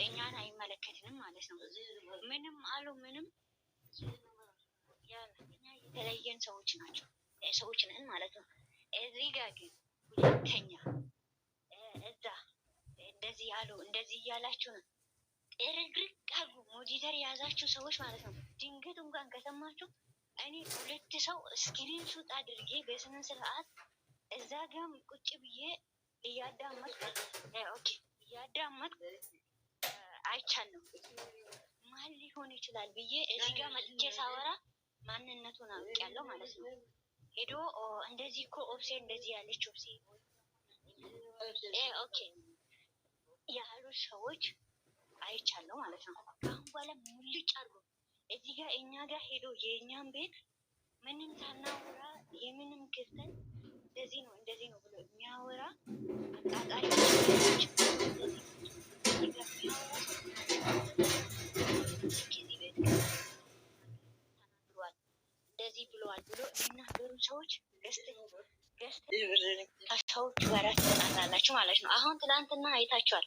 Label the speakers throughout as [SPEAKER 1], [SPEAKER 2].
[SPEAKER 1] እኛን አይመለከትንም ማለት ነው። ምንም አሉ ምንም እኛ የተለየን ሰዎች ነን ማለት ነው። እዚህ ጋር ግን ሁለተኛ እዛ እንደዚህ ያሉ እንደዚህ እያላችሁ ነው ጥርግርግ አሉ ሞዲተር የያዛችሁ ሰዎች ማለት ነው። ድንገት እንኳን ከሰማችሁ እኔ ሁለት ሰው ስክሪን ሹት አድርጌ በስነ ስርዓት እዛ ጋም ቁጭ ብዬ እያዳመጥኩ አይቻለሁ። ማን ሊሆን ይችላል ብዬ እዚህ ጋር መጥቼ ሳወራ ማንነቱን አውቄያለሁ ማለት ነው። ሄዶ እንደዚህ እኮ ኦብሴ እንደዚህ ያለች ኦብሴ ኦኬ ያሉ ሰዎች አይቻለሁ ማለት ነው። ከአሁን በኋላ ሙልጭ አድርጎ እዚህ ጋር እኛ ጋር ሄዶ የእኛን ቤት ምንም ሳናወራ የምንም ክፍተት እንደዚህ ነው ብሎ የሚያወራ አቃጣሪ እንደዚህ ብለዋል ብሎ የሚናገሩ ሰዎች ከሰዎቹ ጋር ትጣላላችሁ ማለት ነው። አሁን ትናንትና አይታችኋል።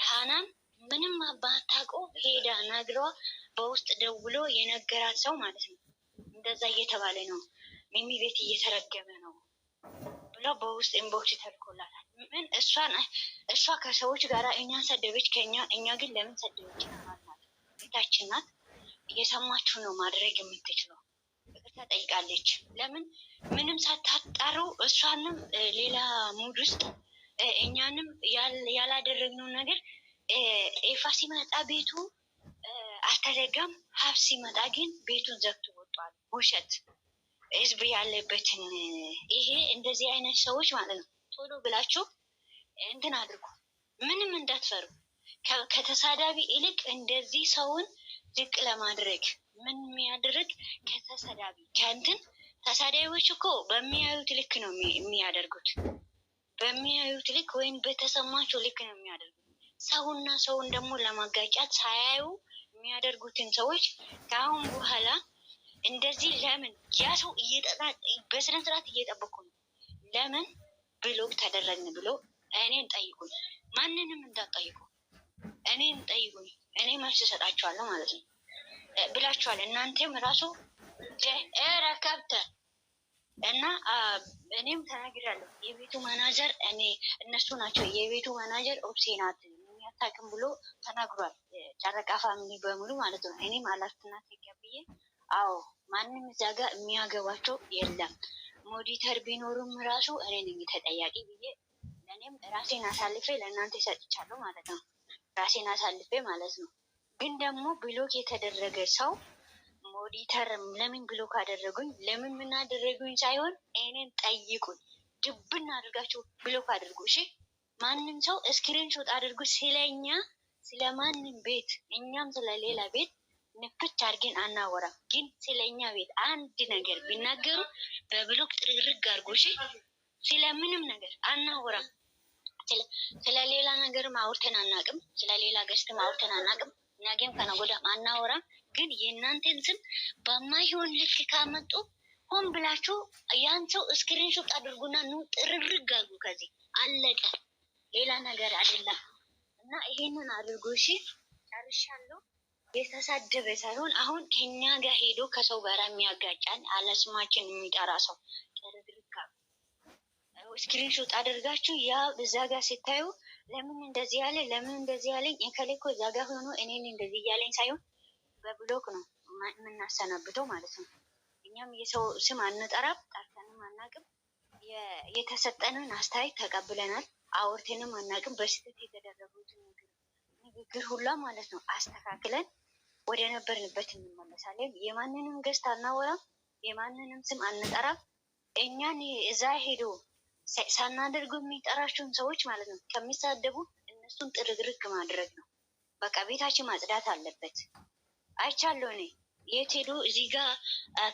[SPEAKER 1] ሀናን ምንም ባታውቀው ሄዳ ነግሯ በውስጥ ደውሎ የነገራት ሰው ማለት ነው። እንደዛ እየተባለ ነው ሚሚ ቤት እየተረገመ ነው ብሎ በውስጥ ኢንቦክስ ተልኮላታል። ምን እሷ ከሰዎች ጋር እኛን ሰደበች እኛ ግን ለምን ሰደበች? ቤታችን ናት፣ እየሰማችሁ ነው ማድረግ የምትችለው ይቅርታ ጠይቃለች። ለምን ምንም ሳታጣሩ እሷንም ሌላ ሙድ ውስጥ እኛንም ያላደረግነው ነገር ኤፋ ሲመጣ ቤቱ አልተዘጋም። ሀብ ሲመጣ ግን ቤቱን ዘግቶ ወጧል። ውሸት ህዝብ ያለበትን ይሄ እንደዚህ አይነት ሰዎች ማለት ነው። ቶሎ ብላችሁ እንትን አድርጉ፣ ምንም እንዳትፈሩ። ከተሳዳቢ ይልቅ እንደዚህ ሰውን ዝቅ ለማድረግ ምን የሚያደርግ ከተሳዳቢ ከእንትን ተሳዳቢዎች እኮ በሚያዩት ልክ ነው የሚያደርጉት። በሚያዩት ልክ ወይም በተሰማቸው ልክ ነው የሚያደርጉት። ሰውና ሰውን ደግሞ ለማጋጫት ሳያዩ የሚያደርጉትን ሰዎች ከአሁን በኋላ እንደዚህ ለምን ያ ሰው በስነ ስርዓት እየጠበቁ ነው። ለምን ብሎክ ተደረግን ብሎ እኔን ጠይቁኝ። ማንንም እንዳትጠይቁ፣ እኔን ጠይቁኝ። እኔ መልስ እሰጣችኋለሁ ማለት ነው ብላችኋል። እናንተም ራሱ ረከብተ እና እኔም ተናግራለሁ። የቤቱ ማናጀር እነሱ ናቸው። የቤቱ ማናጀር ኦብሴ ናት የሚያታቅም ብሎ ተናግሯል። ጨረቃ ፋሚሊ በሙሉ ማለት ነው። እኔም አላፍትና ተቀብዬ አዎ ማንም እዛ ጋር የሚያገባቸው የለም። ሞዲተር ቢኖሩም ራሱ እኔ ነኝ ተጠያቂ ብዬ ለእኔም ራሴን አሳልፌ ለእናንተ ሰጥቻለሁ ማለት ነው። ራሴን አሳልፌ ማለት ነው። ግን ደግሞ ብሎክ የተደረገ ሰው ሞዲተር ለምን ብሎክ አደረጉኝ፣ ለምን ምን አደረጉኝ ሳይሆን እኔን ጠይቁኝ። ድብን አድርጋችሁ ብሎክ አድርጉ። እሺ ማንም ሰው ስክሪን ሾት አድርጉ። ስለኛ ስለማንም ቤት እኛም ስለሌላ ቤት ንክች አድርገን አናወራም። ግን ስለኛ ቤት አንድ ነገር ቢናገሩ በብሎክ ጥርግርግ አድርጎ እሺ። ስለምንም ነገር አናወራም። ስለሌላ ነገርም አውርተን አናቅም። ስለሌላ ገዝትም አውርተን አናቅም። ነገም ከነገ ወዲያም አናወራም። ግን የእናንተን ስም በማይሆን ልክ ካመጡ ሆን ብላችሁ ያን ሰው ስክሪን ሾት አድርጉና ኑ ጥርግርግ አድርጉ። ከዚህ አለቀ። ሌላ ነገር አይደለም። እና ይሄንን አድርጉ እሺ። ጨርሻለሁ። የተሳደበ ሳይሆን አሁን ከኛ ጋር ሄዶ ከሰው ጋር የሚያጋጫን አለስማችን የሚጠራ ሰው ጥርግርግ ስክሪን ሾት አድርጋችሁ ያ እዛ ጋር ሲታዩ ለምን እንደዚህ ያለ ለምን እንደዚህ ያለኝ ከሌኮ እዛ ጋር ሆኖ እኔን እንደዚህ እያለኝ ሳይሆን በብሎክ ነው የምናሰናብተው ማለት ነው። እኛም የሰው ስም አንጠራም፣ ጠርተንም አናቅም። የተሰጠንን አስተያየት ተቀብለናል፣ አውርተንም አናቅም። በስህተት የተደረጉትን ንግግር ሁላ ማለት ነው አስተካክለን ወደ ነበርንበት እንመለሳለን። የማንንም ገዝት አናወራም፣ የማንንም ስም አንጠራም። እኛን እዛ ሄዶ ሳናደርጉ የሚጠራቸውን ሰዎች ማለት ነው ከሚሳደቡ እነሱን ጥርግርግ ማድረግ ነው። በቃ ቤታችን ማጽዳት አለበት። አይቻለሁ እኔ የት ሄዶ እዚህ ጋር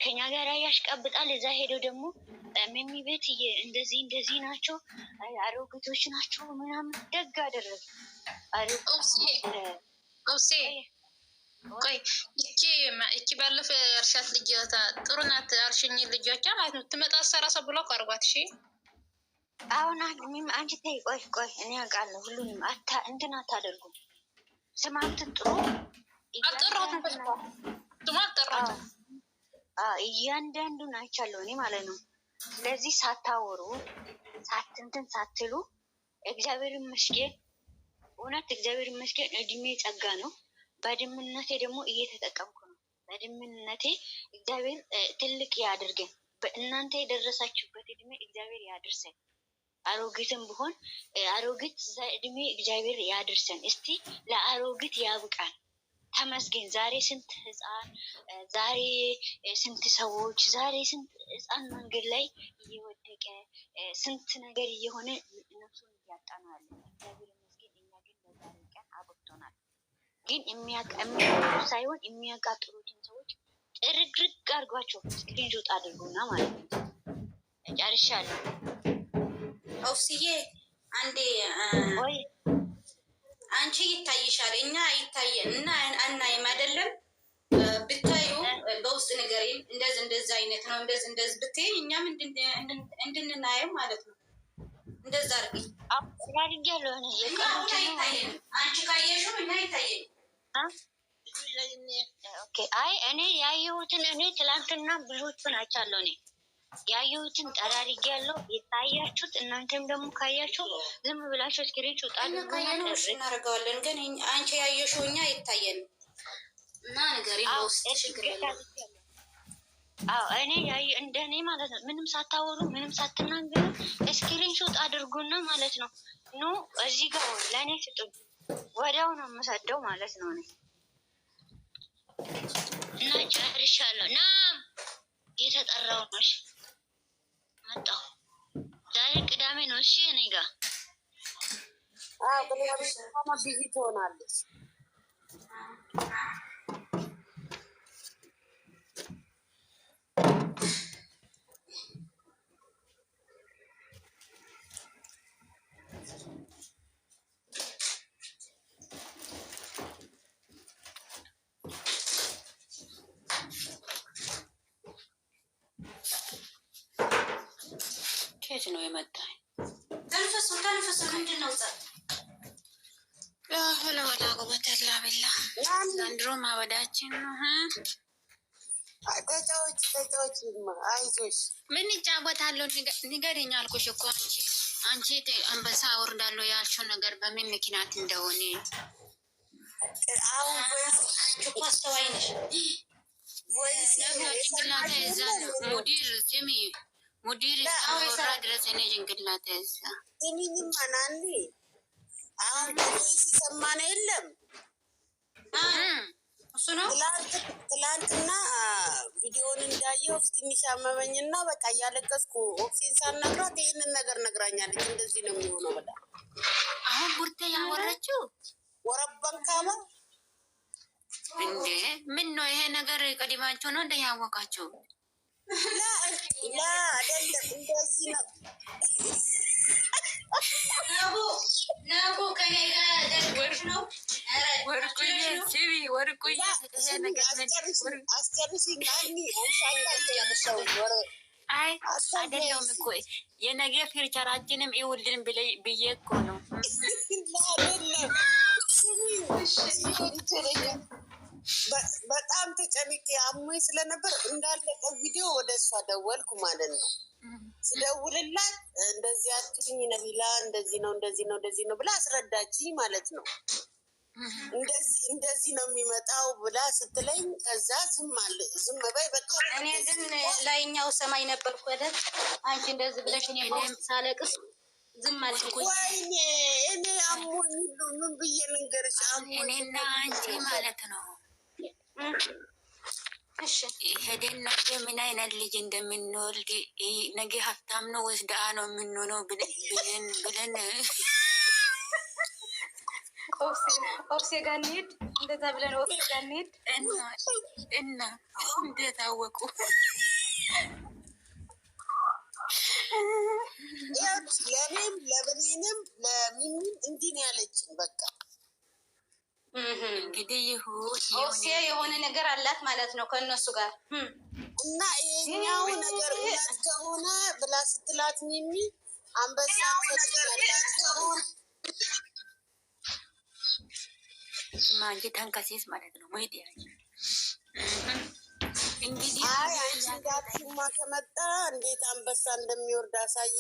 [SPEAKER 1] ከኛ ጋር ያሽቀብጣል። እዛ ሄዶ ደግሞ ሚሚ ቤት እንደዚህ ናቸው፣ አሮጊቶች ናቸው ምናምን ደግ አደረግ
[SPEAKER 2] ቆይ እቺ ባለፈ እርሻት ልጅ ጥሩ ናት አልሽኝ ልጆቿ ማለት ነው። ትመጣ ሰራ ሰው ብሎ አርጓት። እሺ
[SPEAKER 1] አሁን አንቺ ተይ፣ ቆይ እኔ አውቃለሁ ሁሉንም። እንትን አታደርጉም። ስማትን ጥሩ እያንዳንዱን አይቻለሁ እኔ ማለት ነው። ስለዚህ ሳታወሩ ሳትንትን ሳትሉ እግዚአብሔር ይመስገን፣ እውነት እግዚአብሔር ይመስገን። እድሜ ጸጋ ነው። በድምነቴ ደግሞ እየተጠቀምኩ ነው። በድምነቴ እግዚአብሔር ትልቅ ያድርገን። በእናንተ የደረሳችሁበት እድሜ እግዚአብሔር ያድርሰን። አሮጊትም ብሆን አሮጊት እድሜ እግዚአብሔር ያድርሰን። እስቲ ለአሮጊት ያብቃን። ተመስገን። ዛሬ ስንት ህፃን፣ ዛሬ ስንት ሰዎች፣ ዛሬ ስንት ህፃን መንገድ ላይ እየወደቀ ስንት ነገር እየሆነ ነፍሱን እያጣናል። እግዚአብሔር ይመስገን። እኛ ግን ለዛሬ ቀን አብቅቶናል። ግን የሚያውቁ ሳይሆን የሚያቃጥሉትን ሰዎች ጥርግርግ አድርጓቸው ስክሪንሾት አድርጉና ማለት ነው። ጨርሻለሁ።
[SPEAKER 3] ኦፍስዬ አንዴ አንቺ ይታይሻል፣ እኛ አይታየን እና አናይም አይደለም። ብታዩ በውስጥ ንገሪን። እንደዚህ አይነት ነው እንደዚህ ብትይኝ እኛም እንድንናየው ማለት ነው። እንደዛ አድርጊ። አንቺ ካየሽው እኛ አይታየን።
[SPEAKER 1] አይ እኔ ያየሁትን እኔ ትላንትና ብዙዎቹን አይቻለሁ። እኔ ያየሁትን ጠራርጌ ያለው የታያችሁት እናንተም ደግሞ ካያችሁ ዝም ብላችሁ ስክሪንሾት
[SPEAKER 3] እናደርገዋለን። ግን አንቺ ያየሽው እኛ አይታየንም እና ነገሬ በውስጥ ችግር የለም።
[SPEAKER 1] አዎ እኔ እንደኔ ማለት ነው። ምንም ሳታወሩ ምንም ሳትናገሩ ስክሪንሾት አድርጉና ማለት ነው። ኑ እዚህ ጋር ለእኔ ስጡኝ፣ ወዲያው ነው የምሰደው ማለት ነው። እኔ እና ጨርሻለሁ። ና የተጠራው ነው መጣሁ። ዛሬ ቅዳሜ ነው። እሺ እኔ ጋር
[SPEAKER 4] ቢዚ ትሆናለች።
[SPEAKER 3] ከየት ነው የመጣ? ተንፈሱ ምንድን ነው? ለወላ ቁበተላ ብላ ዘንድሮ ማበዳችን ነው።
[SPEAKER 4] ተጫዎች አይዞሽ።
[SPEAKER 3] ምን ይጫወታለሁ? ንገሪኝ አልኩሽ እኮ አንቺ አንበሳ አወርዳለሁ ያልሽው ነገር በምን ምክንያት እንደሆነ
[SPEAKER 4] አሁን
[SPEAKER 3] እኮ አስተዋይ ነሽ። ጭንቅላቴ እዛ ነው። ሙዲር እስከወራ ድረስ እኔ ጭንቅላቴ እዛ
[SPEAKER 4] ምንም አናኒ አሁን ሲሰማን የለም።
[SPEAKER 3] እሱ ነው
[SPEAKER 4] ትላንትና ቪዲዮን እንዳየው ትንሽ አመመኝና በቃ እያለቀስኩ ኦክሲን ሳናግራት ይህንን ነገር ነግራኛለች። እንደዚህ ነው የሚሆነው ብላ
[SPEAKER 3] አሁን ቡርቴ ያወራችው
[SPEAKER 4] ወረባን ካባ
[SPEAKER 3] እንዴ ምን ነው ይሄ ነገር ቀዲማቸው ነው እንደ ያወቃቸው?
[SPEAKER 4] ላ አይደለም እንደዚህ ነው።
[SPEAKER 3] ነቡ ከኔ ጋር ነው
[SPEAKER 2] ወርቁዬ ሲቢ ወርቁዬ ይሄ ነገር
[SPEAKER 4] አስጨርሽኝ ናኒ
[SPEAKER 3] አይ አይደለም እኮ የነገ ፊውቸራችንም ይውልን ብዬ እኮ ነው።
[SPEAKER 4] በጣም ተጨንቄ አሞኝ ስለነበር እንዳለቀ ቪዲዮ ወደ እሷ ደወልኩ ማለት ነው። ስደውልላት እንደዚህ አትይኝ ነቢላ እንደዚህ ነው ብላ አስረዳችኝ ማለት ነው። እንደዚህ ነው የሚመጣው ብላ ስትለኝ ከዛ ዝም በይ በቃ።
[SPEAKER 3] እኔ ግን ላይኛው ሰማይ ነበርኩ አይደል? አንቺ እንደዚህ ብለሽ እኔ ሳለቅስ ዝም አልኩ።
[SPEAKER 4] ወይኔ እኔ አሞኝ ሁሉ ምን ብዬ ልንገርሽ?
[SPEAKER 3] እኔና አንቺ ማለት ነው ሄደን ነገ ምን አይነት ልጅ እንደምንወልድ ነገ ሀብታም ነው ወይስ ደሃ ነው የምንሆነው ብለን ኦፍሴ ጋር እንሂድ እንደዛ ብለን ኦፍሴ ጋር እንሂድ እና እንዴት አወቁ?
[SPEAKER 4] ለእኔም ለብሌንም ለሚሚም እንዲህ ነው ያለችን። በቃ
[SPEAKER 3] እንግዲህ ኦፍሴ የሆነ ነገር አላት ማለት ነው ከእነሱ ጋር
[SPEAKER 4] እና ይሄኛው ነገር እውነት ከሆነ ብላ ስትላት ሚሚ አንበሳ
[SPEAKER 2] ማንጂ ተንከሲስ ማለት ነው። ሞይት ያጅ እንግዲህ
[SPEAKER 4] አንቺ ጋር ከመጣ እንዴት አንበሳ እንደሚወርድ አሳይ።